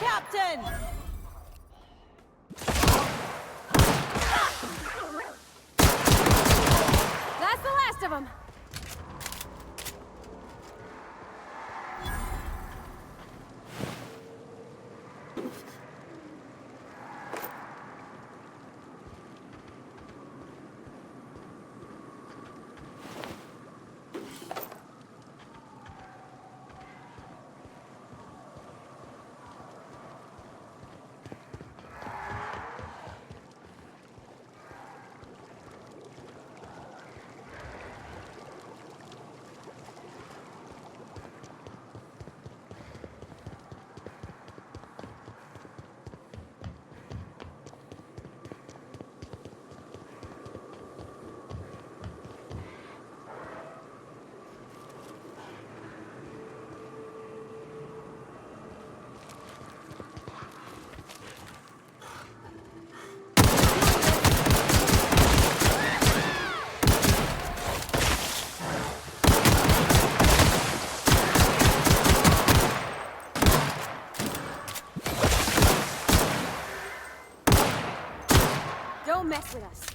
Captain! That's the last of them. Don't mess with us.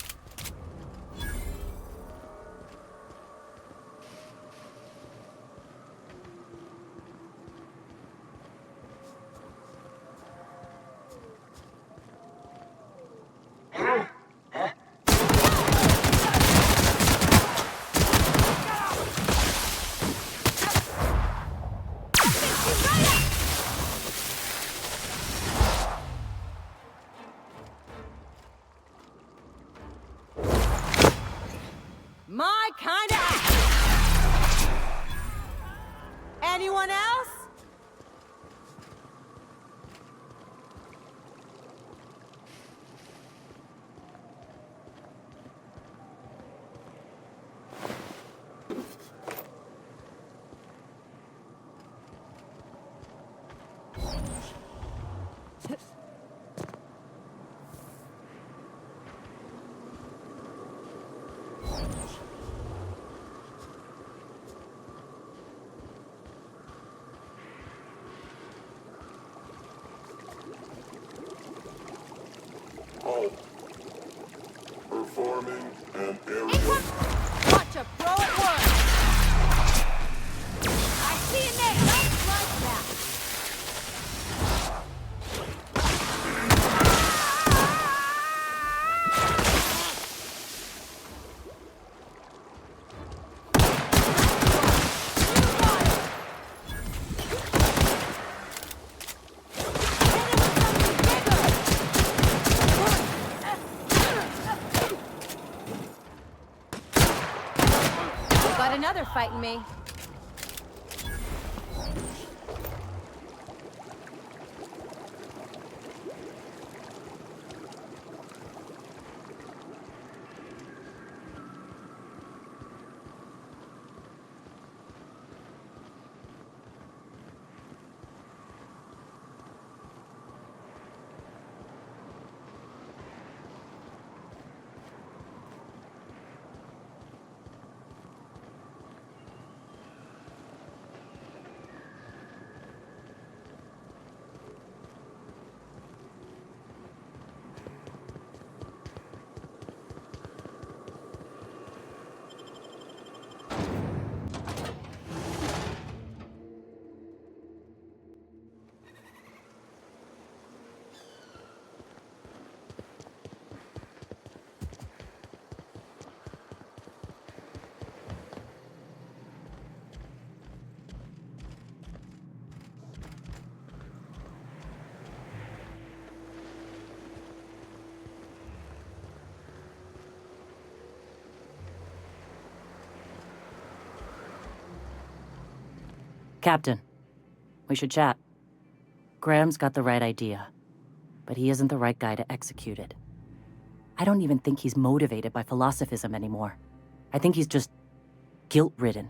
My kind of... Anyone else? Performing an aerial. Watch a pro at work. I see a name just like that. Got another fighting me. Captain, we should chat. Graham's got the right idea, but he isn't the right guy to execute it. I don't even think he's motivated by philosophism anymore. I think he's just guilt-ridden.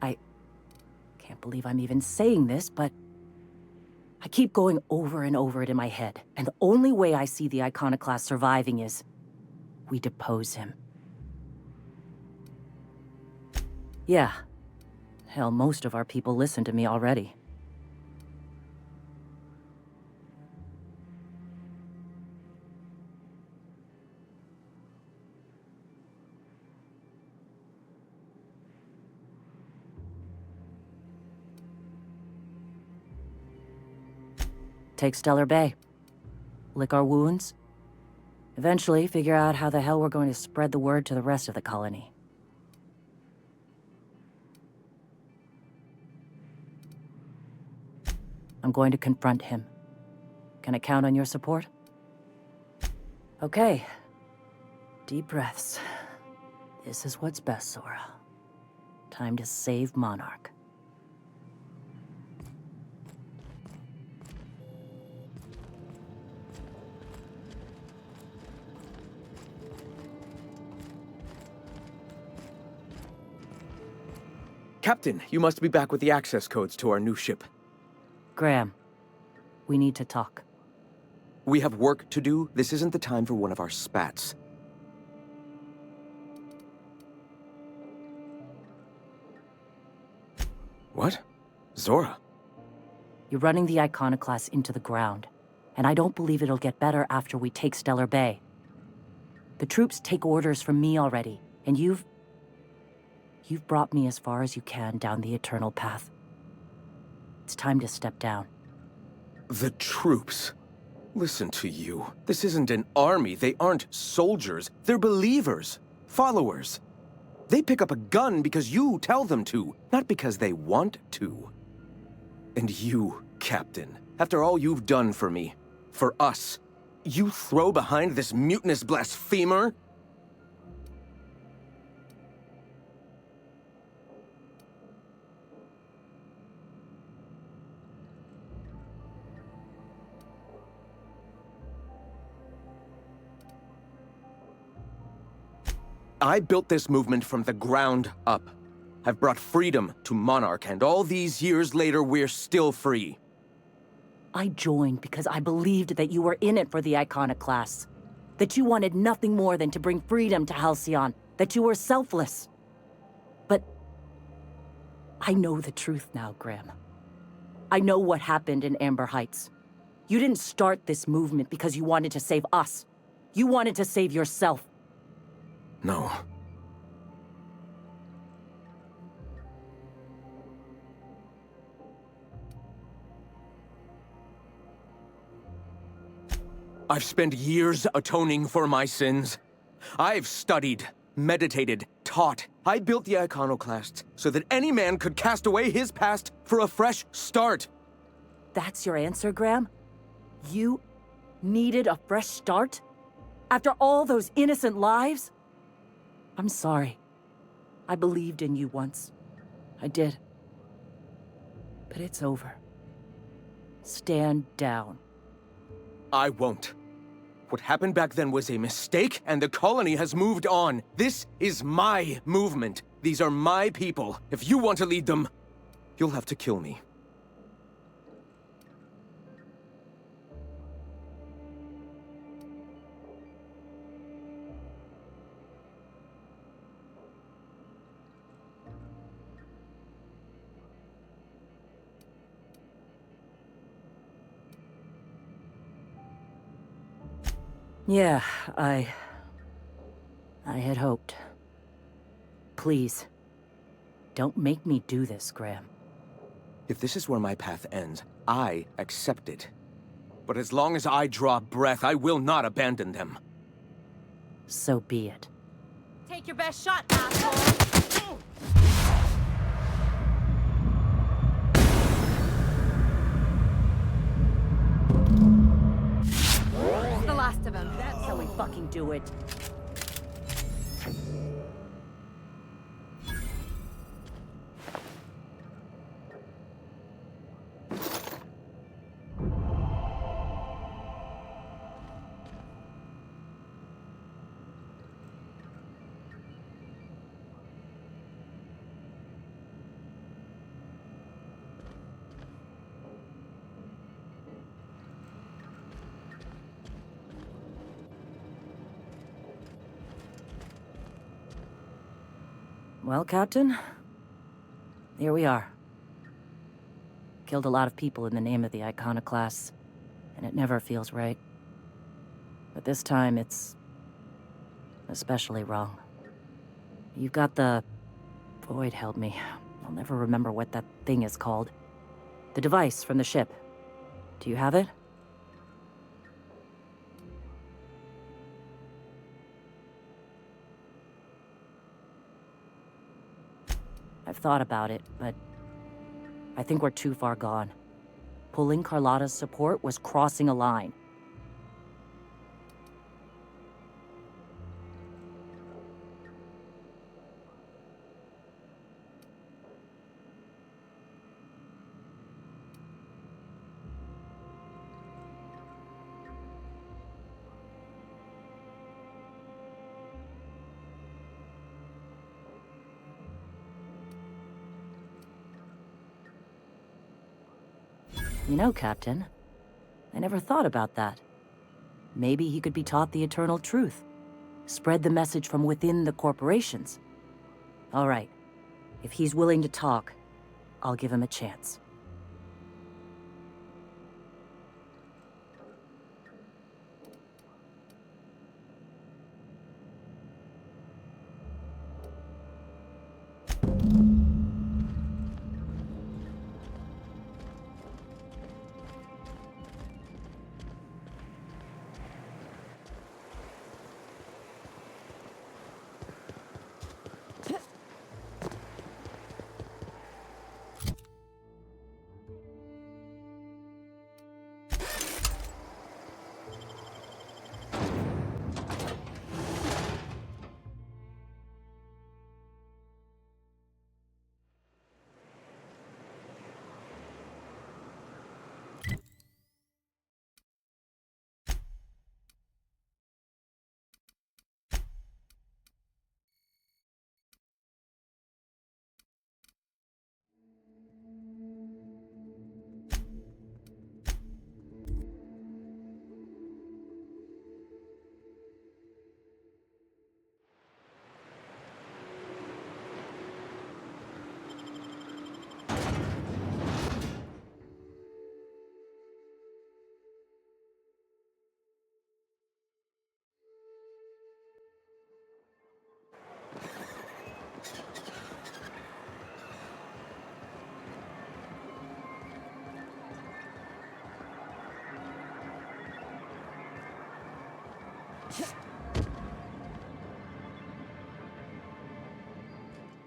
I can't believe I'm even saying this, but I keep going over and over it in my head, and the only way I see the iconoclast surviving is we depose him. Yeah. Hell, most of our people listen to me already. Take Stellar Bay. Lick our wounds. Eventually, figure out how the hell we're going to spread the word to the rest of the colony. I'm going to confront him. Can I count on your support? Okay. Deep breaths. This is what's best, Zora. Time to save Monarch. Captain, you must be back with the access codes to our new ship. Graham, we need to talk. We have work to do. This isn't the time for one of our spats. What? Zora? You're running the iconoclasts into the ground, and I don't believe it'll get better after we take Stellar Bay. The troops take orders from me already, and you've brought me as far as you can down the eternal path. It's time to step down. The troops? Listen to you. This isn't an army. They aren't soldiers. They're believers. Followers. They pick up a gun because you tell them to, not because they want to. And you, Captain, after all you've done for me, for us, you throw behind this mutinous blasphemer? I built this movement from the ground up. I've brought freedom to Monarch, and all these years later, we're still free. I joined because I believed that you were in it for the iconoclasts. That you wanted nothing more than to bring freedom to Halcyon. That you were selfless. But I know the truth now, Graham. I know what happened in Amber Heights. You didn't start this movement because you wanted to save us. You wanted to save yourself. No. I've spent years atoning for my sins. I've studied, meditated, taught. I built the iconoclasts so that any man could cast away his past for a fresh start. That's your answer, Graham? You needed a fresh start? After all those innocent lives? I'm sorry. I believed in you once. I did. But it's over. Stand down. I won't. What happened back then was a mistake, and the colony has moved on. This is my movement. These are my people. If you want to lead them, you'll have to kill me. Yeah, I had hoped. Please, don't make me do this, Graham. If this is where my path ends, I accept it. But as long as I draw breath, I will not abandon them. So be it. Take your best shot, asshole. It's the last of them. That's how we fucking do it. Well, Captain, here we are. Killed a lot of people in the name of the iconoclasts, and it never feels right. But this time, it's especially wrong. You've got the... Void help me. I'll never remember what that thing is called. The device from the ship. Do you have it? I've thought about it, but I think we're too far gone. Pulling Carlotta's support was crossing a line. You know, Captain, I never thought about that. Maybe he could be taught the eternal truth. Spread the message from within the corporations. All right. If he's willing to talk, I'll give him a chance.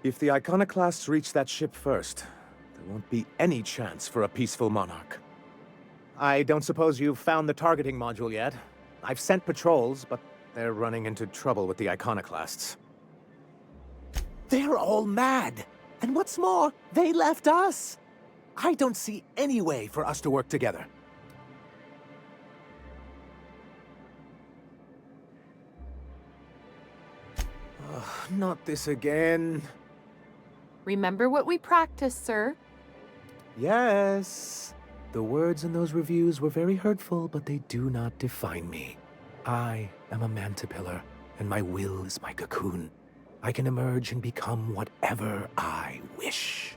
If the iconoclasts reach that ship first, there won't be any chance for a peaceful monarch. I don't suppose you've found the targeting module yet? I've sent patrols, but they're running into trouble with the iconoclasts. They're all mad! And what's more, they left us! I don't see any way for us to work together. Not this again. Remember what we practiced, sir. Yes. The words in those reviews were very hurtful, but they do not define me. I am a mantipillar, and my will is my cocoon. I can emerge and become whatever I wish.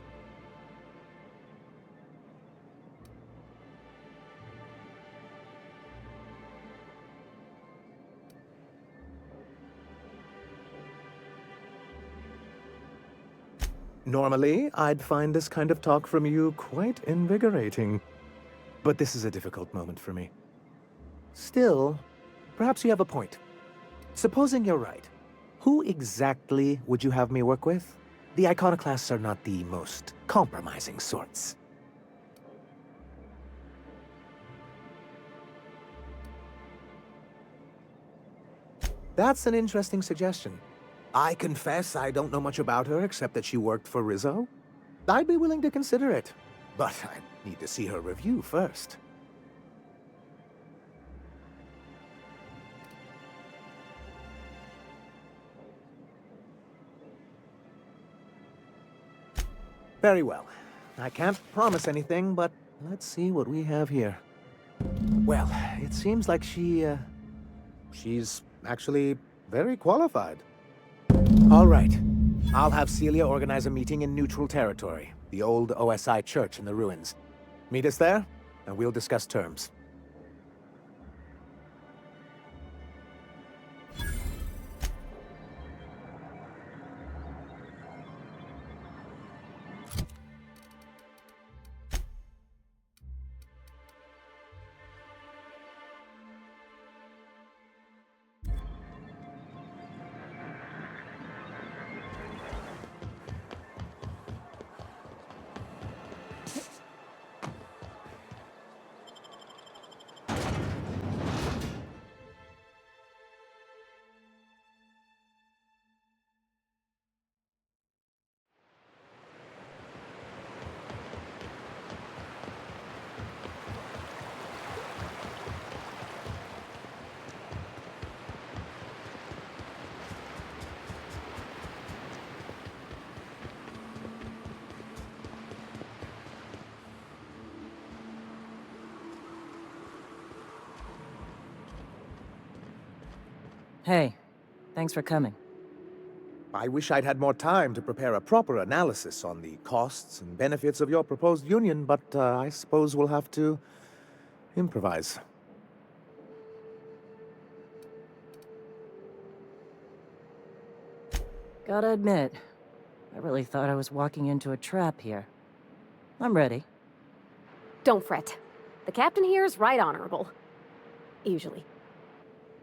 Normally, I'd find this kind of talk from you quite invigorating. But this is a difficult moment for me. Still, perhaps you have a point. Supposing you're right, who exactly would you have me work with? The iconoclasts are not the most compromising sorts. That's an interesting suggestion. I confess I don't know much about her except that she worked for Rizzo. I'd be willing to consider it, but I need to see her review first. Very well. I can't promise anything, but let's see what we have here. Well, it seems like she's actually very qualified. All right. I'll have Celia organize a meeting in neutral territory, the old OSI church in the ruins. Meet us there, and we'll discuss terms. Hey, thanks for coming. I wish I'd had more time to prepare a proper analysis on the costs and benefits of your proposed union, but I suppose we'll have to improvise. Gotta admit, I really thought I was walking into a trap here. I'm ready. Don't fret. The captain here is right honorable. Usually.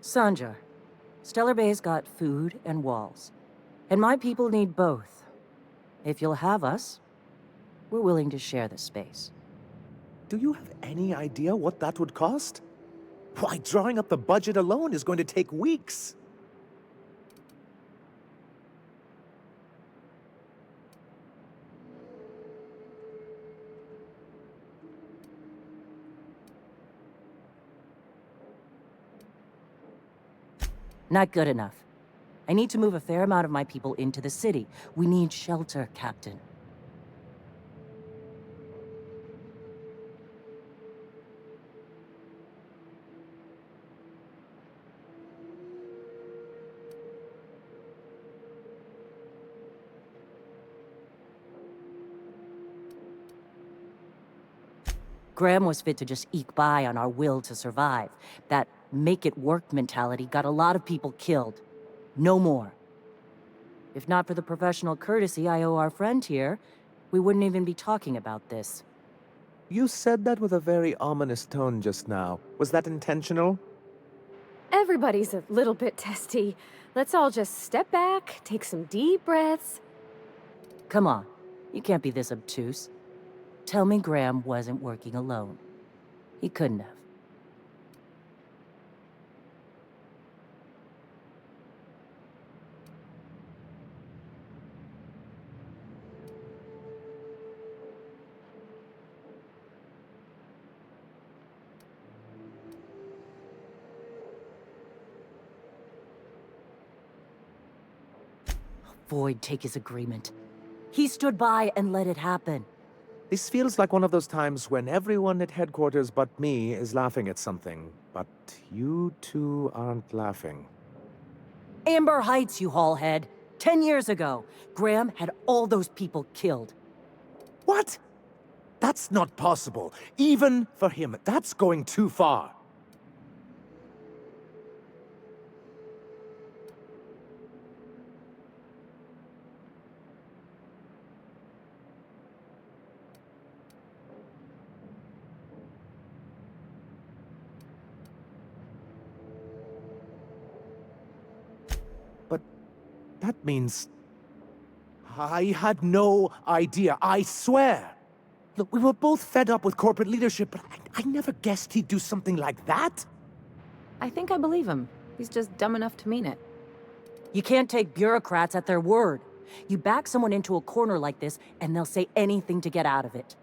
Sanjar, Stellar Bay's got food and walls. And my people need both. If you'll have us, we're willing to share the space. Do you have any idea what that would cost? Why, drawing up the budget alone is going to take weeks. Not good enough. I need to move a fair amount of my people into the city. We need shelter, Captain. Graham was fit to just eke by on our will to survive. That make-it-work mentality got a lot of people killed. No more. If not for the professional courtesy I owe our friend here, we wouldn't even be talking about this. You said that with a very ominous tone just now. Was that intentional? Everybody's a little bit testy. Let's all just step back, take some deep breaths. Come on, you can't be this obtuse. Tell me Graham wasn't working alone. He couldn't have. Void take his agreement. He stood by and let it happen. This feels like one of those times when everyone at headquarters but me is laughing at something, but you two aren't laughing. Amber Heights, you haulhead. 10 years ago, Graham had all those people killed. What? That's not possible. Even for him, that's going too far. But that means I had no idea, I swear. Look, we were both fed up with corporate leadership, but I never guessed he'd do something like that. I think I believe him. He's just dumb enough to mean it. You can't take bureaucrats at their word. You back someone into a corner like this, and they'll say anything to get out of it.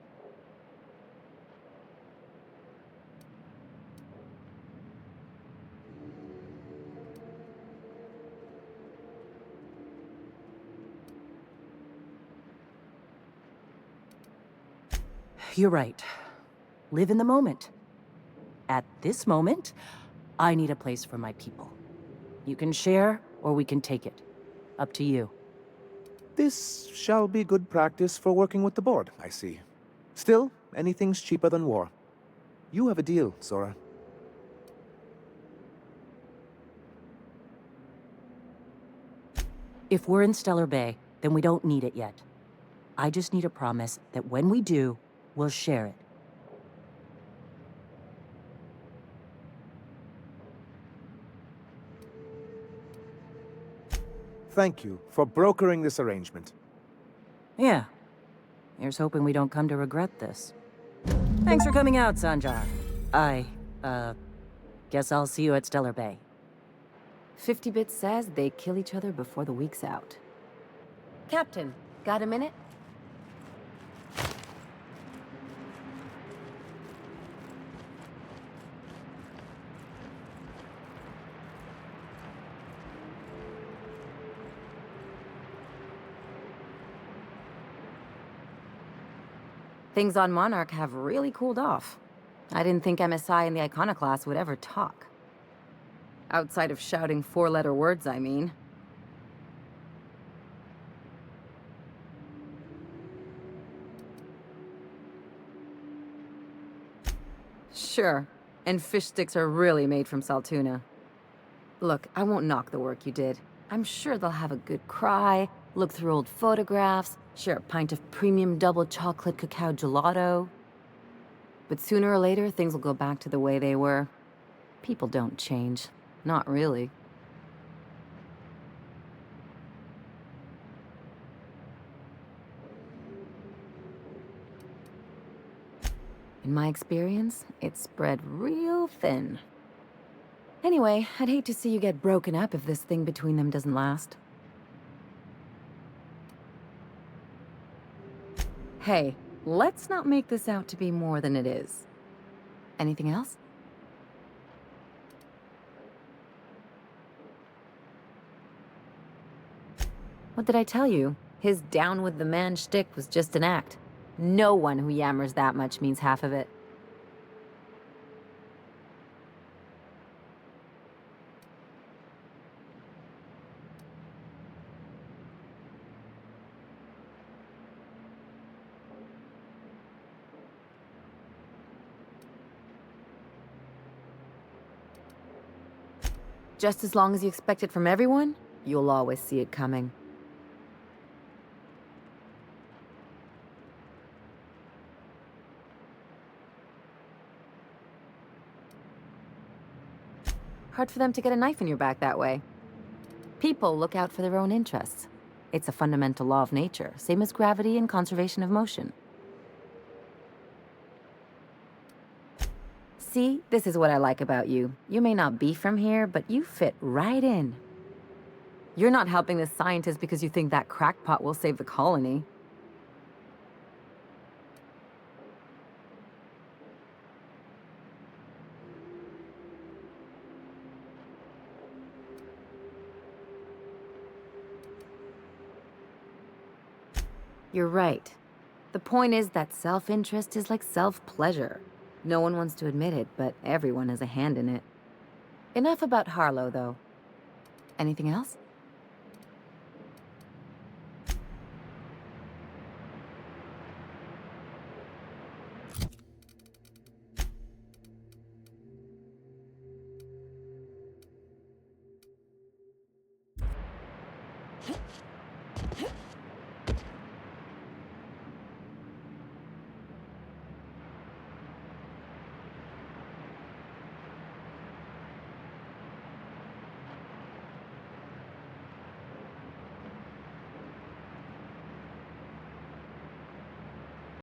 You're right. Live in the moment. At this moment, I need a place for my people. You can share, or we can take it. Up to you. This shall be good practice for working with the board, I see. Still, anything's cheaper than war. You have a deal, Zora. If we're in Stellar Bay, then we don't need it yet. I just need a promise that when we do, we'll share it. Thank you for brokering this arrangement. Yeah. Here's hoping we don't come to regret this. Thanks for coming out, Sanjar. Guess I'll see you at Stellar Bay. 50-bit says they kill each other before the week's out. Captain, got a minute? Things on Monarch have really cooled off. I didn't think MSI and the iconoclasts would ever talk. Outside of shouting four-letter words, I mean. Sure, and fish sticks are really made from saltuna. Look, I won't knock the work you did. I'm sure they'll have a good cry, look through old photographs, share a pint of premium double chocolate cacao gelato. But sooner or later, things will go back to the way they were. People don't change. Not really. In my experience, it's spread real thin. Anyway, I'd hate to see you get broken up if this thing between them doesn't last. Hey, let's not make this out to be more than it is. Anything else? What did I tell you? His down with the man shtick was just an act. No one who yammers that much means half of it. Just as long as you expect it from everyone, you'll always see it coming. Hard for them to get a knife in your back that way. People look out for their own interests. It's a fundamental law of nature, same as gravity and conservation of motion. See, this is what I like about you. You may not be from here, but you fit right in. You're not helping this scientist because you think that crackpot will save the colony. You're right. The point is that self-interest is like self-pleasure. No one wants to admit it, but everyone has a hand in it. Enough about Harlow, though. Anything else?